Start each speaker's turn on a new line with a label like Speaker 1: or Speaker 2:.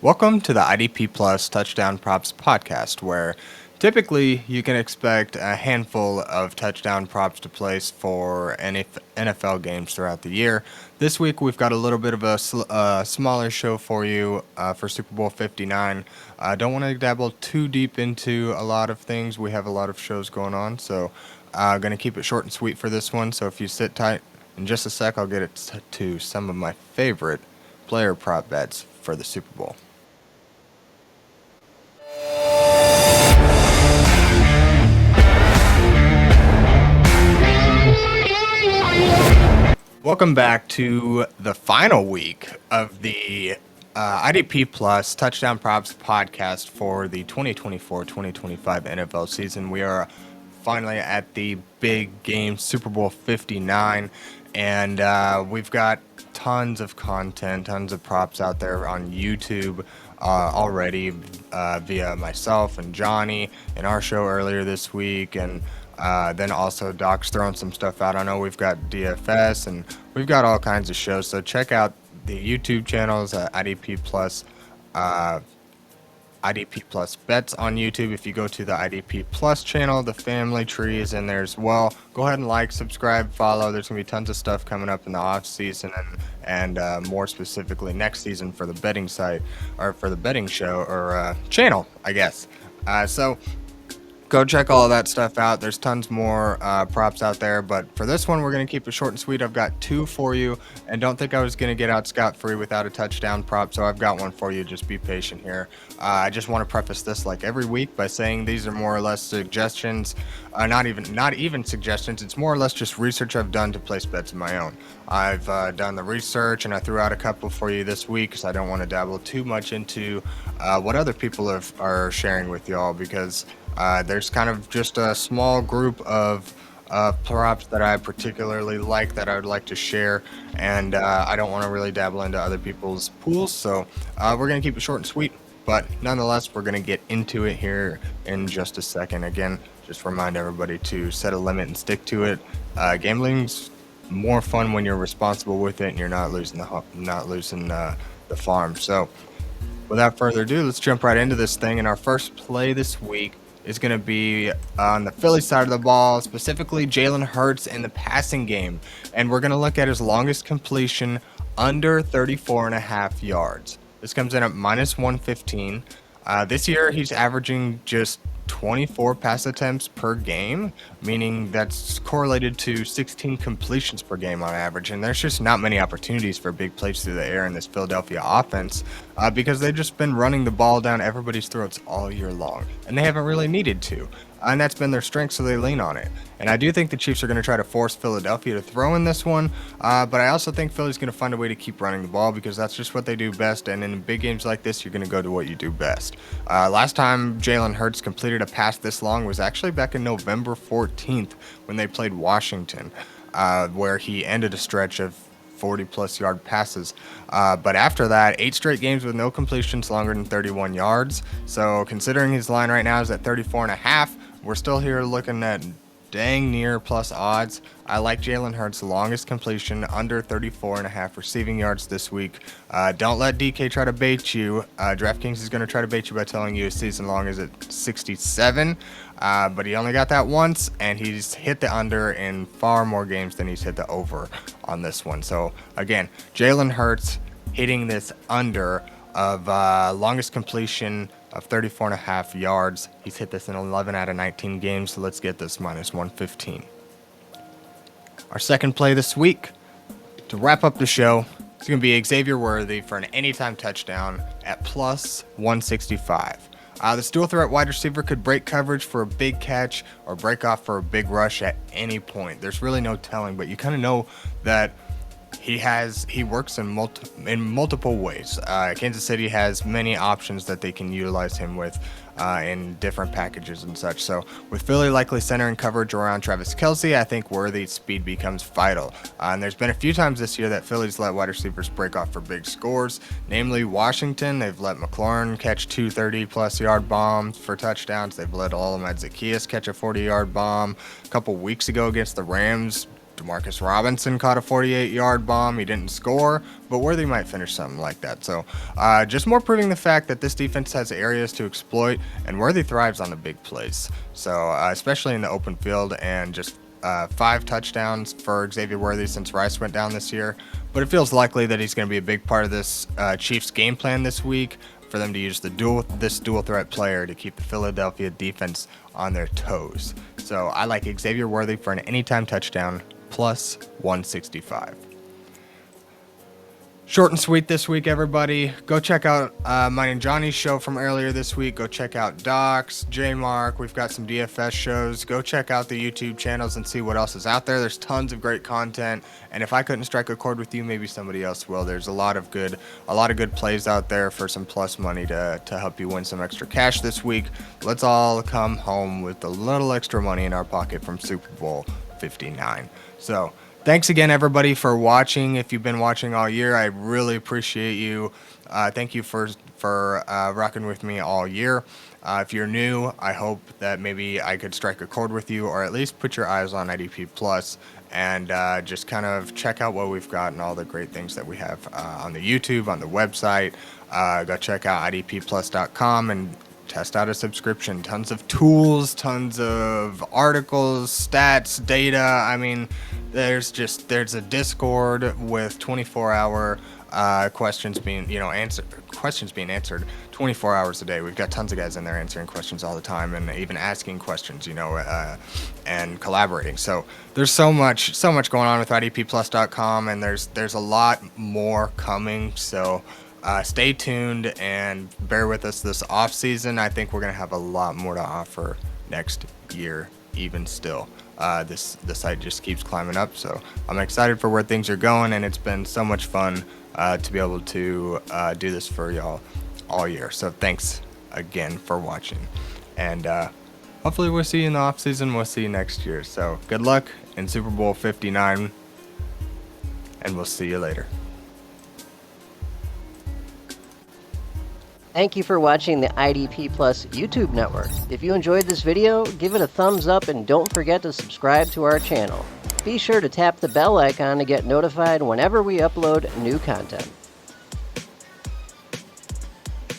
Speaker 1: Welcome to the IDP Plus Touchdown Props podcast, where typically you can expect a handful of touchdown props to place for any NFL games throughout the year. This week we've got a little bit of a smaller show for you for Super Bowl 59. I don't want to dabble too deep into a lot of things. We have a lot of shows going on, so I'm going to keep it short and sweet for this one. So if you sit tight, in just a sec I'll get it to some of my favorite player prop bets for the Super Bowl. Welcome back to the final week of the IDP Plus Touchdown Props podcast for the 2024-2025 NFL season. We are finally at the big game, Super Bowl 59, and we've got tons of content, tons of props out there on YouTube already via myself and Johnny in our show earlier this week, and then also Doc's throwing some stuff out. I know we've got DFS and we've got all kinds of shows. So check out the YouTube channels, IDP Plus Bets on YouTube. If you go to the IDP Plus channel, the family tree is in there as well. Go ahead and like, subscribe, follow. There's going to be tons of stuff coming up in the off season and more specifically next season for the betting site or for the betting show or channel, I guess. So go check all of that stuff out. There's tons more props out there, but for this one, we're going to keep it short and sweet. I've got two for you, and don't think I was going to get out scot-free without a touchdown prop, so I've got one for you. Just be patient here. I just want to preface this like every week by saying these are more or less suggestions, not even suggestions. It's more or less just research I've done to place bets of my own. I've done the research, and I threw out a couple for you this week because I don't want to dabble too much into what other people are sharing with y'all, because there's kind of just a small group of props that I particularly like that I would like to share, and I don't want to really dabble into other people's pools, so we're going to keep it short and sweet, but nonetheless, we're going to get into it here in just a second. Again, just remind everybody to set a limit and stick to it. Gambling's more fun when you're responsible with it and you're not losing the farm. So without further ado, let's jump right into this thing, and our first play this week is going to be on the Philly side of the ball, specifically Jalen Hurts in the passing game. And we're going to look at his longest completion under 34.5 yards. This comes in at minus 115. This year, he's averaging just 24 pass attempts per game, meaning that's correlated to 16 completions per game on average. And there's just not many opportunities for big plays through the air in this Philadelphia offense because they've just been running the ball down everybody's throats all year long, and they haven't really needed to. And that's been their strength, so they lean on it. And I do think the Chiefs are going to try to force Philadelphia to throw in this one, but I also think Philly's going to find a way to keep running the ball because that's just what they do best, and in big games like this, you're going to go to what you do best. Last time Jalen Hurts completed a pass this long was actually back in November 14th when they played Washington, where he ended a stretch of 40-plus yard passes. But after that, 8 straight games with no completions longer than 31 yards. So considering his line right now is at 34.5, we're still here looking at dang near plus odds. I like Jalen Hurts' longest completion under 34.5 receiving yards this week. Don't let DK try to bait you. DraftKings is going to try to bait you by telling you his season long is at 67, but he only got that once, and he's hit the under in far more games than he's hit the over on this one. So again, Jalen Hurts hitting this under of longest completion of 34.5 yards. He's hit this in 11 out of 19 games, so let's get this minus 115. Our second play this week, to wrap up the show, it's going to be Xavier Worthy for an anytime touchdown at plus 165. This dual threat wide receiver could break coverage for a big catch or break off for a big rush at any point. There's really no telling, but you kind of know that he works in multiple ways. Kansas City has many options that they can utilize him with in different packages and such. So with Philly likely centering coverage around Travis Kelce, I think Worthy's speed becomes vital. And there's been a few times this year that Philly's let wide receivers break off for big scores, namely Washington. They've let McLaurin catch 2 30-plus yard bombs for touchdowns. They've let Olamide Zaccheaus catch a 40-yard bomb. A couple weeks ago against the Rams, Demarcus Robinson caught a 48-yard bomb. He didn't score, but Worthy might finish something like that. So just more proving the fact that this defense has areas to exploit, and Worthy thrives on the big plays. So especially in the open field, and just 5 touchdowns for Xavier Worthy since Rice went down this year. But it feels likely that he's going to be a big part of this Chiefs game plan this week, for them to use this dual threat player to keep the Philadelphia defense on their toes. So I like Xavier Worthy for an anytime touchdown, plus 165. Short and sweet this week, everybody. Go check out mine and Johnny's show from earlier this week. Go check out Doc's, J-Mark. We've got some DFS shows. Go check out the YouTube channels and see what else is out there. There's tons of great content. And if I couldn't strike a chord with you, maybe somebody else will. There's a lot of good plays out there for some plus money to help you win some extra cash this week. Let's all come home with a little extra money in our pocket from Super Bowl 59. So thanks again, everybody, for watching. If you've been watching all year, I really appreciate you. Thank you for rocking with me all year. If you're new, I hope that maybe I could strike a chord with you, or at least put your eyes on IDP Plus and just kind of check out what we've got and all the great things that we have on the YouTube, on the website. Go check out idpplus.com and test out a subscription. Tons of tools, tons of articles, stats, data. I mean, there's a Discord with 24-hour questions being answered 24 hours a day. We've got tons of guys in there answering questions all the time, and even asking questions, and collaborating. So there's so much going on with idpplus.com, and there's a lot more coming. So stay tuned and bear with us this off season. I think we're gonna have a lot more to offer next year, even still. The site just keeps climbing up, so I'm excited for where things are going, and it's been so much fun to be able to do this for y'all all year. So thanks again for watching, and hopefully we'll see you in the off season. We'll see you next year. So good luck in Super Bowl 59, and we'll see you later.
Speaker 2: Thank you for watching the IDP Plus YouTube network. If you enjoyed this video, give it a thumbs up and don't forget to subscribe to our channel. Be sure to tap the bell icon to get notified whenever we upload new content.